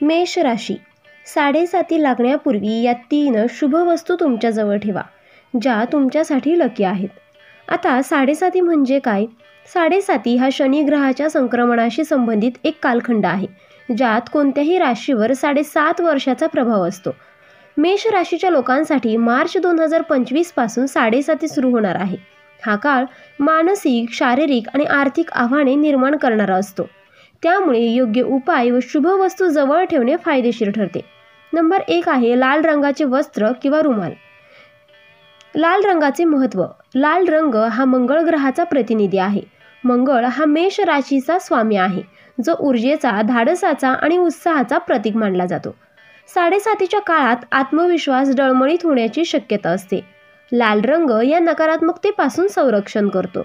मेष राशी, साडेसाती लागण्यापूर्वी या 3 शुभ वस्तू तुमच्याजवळ ठेवा, ज्या तुमच्यासाठी लकी आहेत. आता साडेसाती म्हणजे काय? साडेसाती हा शनी ग्रहाच्या संक्रमणाशी संबंधित एक कालखंड आहे, ज्यात कोणत्याही राशीवर 7.5 वर्षाचा प्रभाव असतो. मेष राशीच्या लोकांसाठी मार्च 2025 पासून साडेसाती सुरू होणार आहे. हा काळ मानसिक, शारीरिक आणि आर्थिक आव्हाने निर्माण करणारा असतो. त्यामुळे योग्य उपाय व शुभ वस्तू जवळ ठेवणे फायदेशीर ठरते. नंबर 1 आहे लाल रंगाचे वस्त्र किंवा रुमाल. लाल रंगाचे महत्त्व. लाल रंग हा मंगळ ग्रहाचा प्रतिनिधी आहे. मंगळ हा मेष राशीचा स्वामी आहे, जो ऊर्जेचा, धाडसाचा आणि उत्साहाचा प्रतीक मानला जातो. साडेसातीच्या काळात आत्मविश्वास डळमळीत होण्याची शक्यता असते. लाल रंग या नकारात्मकतेपासून संरक्षण करतो.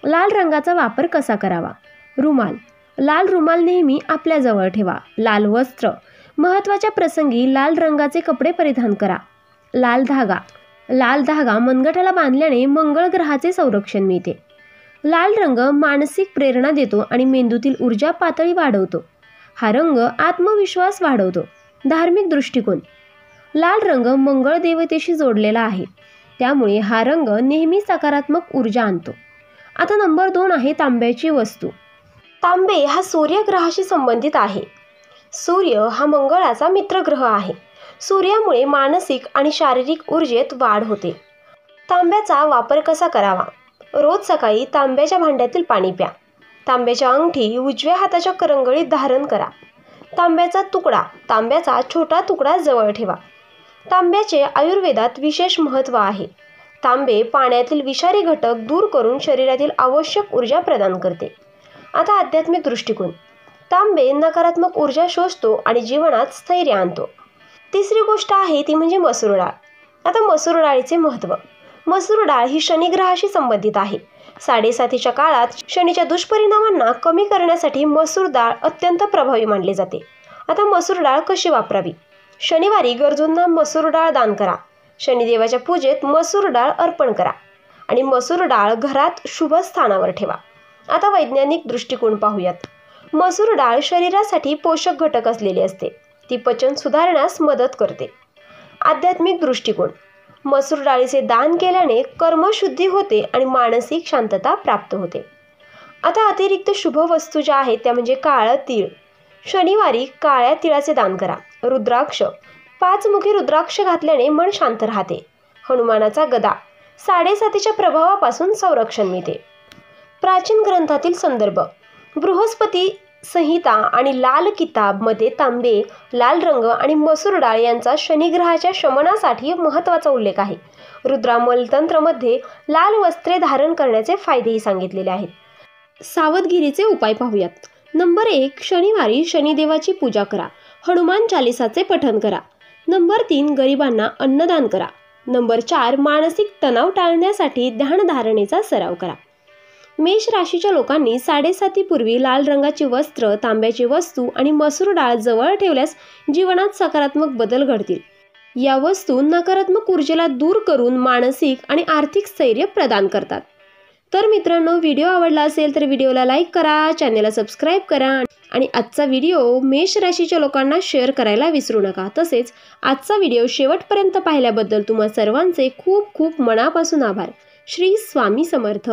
लाल रंगाचा वापर कसा करावा? रुमाल. लाल रुमाल नेहमी आपल्याजवळ ठेवा. लाल वस्त्र. महत्त्वाच्या प्रसंगी लाल रंगाचे कपडे परिधान करा. लाल धागा. लाल धागा मनगटाला बांधल्याने मंगळ ग्रहाचे संरक्षण मिळते. लाल रंग मानसिक प्रेरणा देतो आणि मेंदूतील ऊर्जा पातळी वाढवतो. हा रंग आत्मविश्वास वाढवतो. धार्मिक दृष्टिकोन. लाल रंग मंगळ देवतेशी जोडलेला आहे, त्यामुळे हा रंग नेहमी सकारात्मक ऊर्जा आणतो. आता नंबर 2 आहे तांब्याची वस्तू. तांबे हा सूर्यग्रहाशी संबंधित आहे. सूर्य हा मंगळाचा मित्रग्रह आहे. सूर्यामुळे मानसिक आणि शारीरिक ऊर्जेत वाढ होते. तांब्याचा वापर कसा करावा? रोज सकाळी तांब्याच्या भांड्यातील पाणी प्या. तांब्याच्या अंगठी उजव्या हाताच्या करंगळीत धारण करा. तांब्याचा छोटा तुकडा जवळ ठेवा. तांब्याचे आयुर्वेदात विशेष महत्त्व आहे. तांबे पाण्यातील विषारी घटक दूर करून शरीरातील आवश्यक ऊर्जा प्रदान करते. आता आध्यात्मिक दृष्टिकोन. तांबे नकारात्मक ऊर्जा शोषतो आणि जीवनात स्थैर्य आणतो. तिसरी गोष्ट आहे ती म्हणजे मसूर डाळ. आता मसूर डाळीचे महत्त्व. मसूर डाळ ही शनिग्रहाशी संबंधित आहे. साडेसातीच्या काळात शनीच्या दुष्परिणामांना कमी करण्यासाठी मसूर डाळ अत्यंत प्रभावी मानले जाते. आता मसूर डाळ कशी वापरावी? शनिवारी गरजूंना मसूर डाळ दान करा. शनिदेवाच्या पूजेत मसूर डाळ अर्पण करा आणि मसूर डाळ घरात शुभ स्थानावर ठेवा. आता वैज्ञानिक दृष्टिकोन पाहूयात. मसूर डाळ शरीरासाठी पोषक घटक असलेली असते. ती पचन सुधारण्यास मदत करते. आध्यात्मिक दृष्टिकोन. मसूर डाळीचे दान केल्याने कर्मशुद्धी होते आणि मानसिक शांतता प्राप्त होते. आता अतिरिक्त शुभ वस्तू ज्या आहेत त्या म्हणजे काळं तीळ. शनिवारी काळ्या तिळाचे दान करा. रुद्राक्ष. 5 मुखी रुद्राक्ष घातल्याने मन शांत राहते. हनुमानाचा गदा. साडेसातीच्या प्रभावापासून संरक्षण मिळते. प्राचीन ग्रंथातील संदर्भ. बृहस्पती संहिता आणि लाल किताब मध्ये तांबे, लाल रंग आणि मसूर डाळ यांचा शनिग्रहाच्या शमनासाठी महत्त्वाचा उल्लेख आहे. रुद्रामल तंत्रमध्ये लाल वस्त्रे धारण करण्याचे फायदेही सांगितलेले आहेत. सावधगिरीचे उपाय पाहूयात. नंबर 1 शनिवारी शनिदेवाची पूजा करा. हनुमान चालिसाचे पठण करा. नंबर 3 गरिबांना अन्नदान करा. नंबर 4 मानसिक तणाव टाळण्यासाठी ध्यानधारणेचा सराव करा. मेष राशीच्या लोकांनी साडेसातीपूर्वी लाल रंगाची वस्त्र, तांब्याची वस्तू आणि मसूर डाळ जवळ ठेवल्यास जीवनात सकारात्मक बदल घडतील. या वस्तू नकारात्मक ऊर्जेला दूर करून मानसिक आणि आर्थिक स्थैर्य प्रदान करतात. तर मित्रांनो, व्हिडिओ आवडला असेल तर व्हिडिओला लाईक करा, चॅनलला सबस्क्राईब करा आणि आजचा व्हिडिओ मेष राशीच्या लोकांना शेअर करायला विसरू नका. तसेच आजचा व्हिडिओ शेवटपर्यंत पाहिल्याबद्दल तुम्हा सर्वांचे खूप खूप मनापासून आभार. श्री स्वामी समर्थ.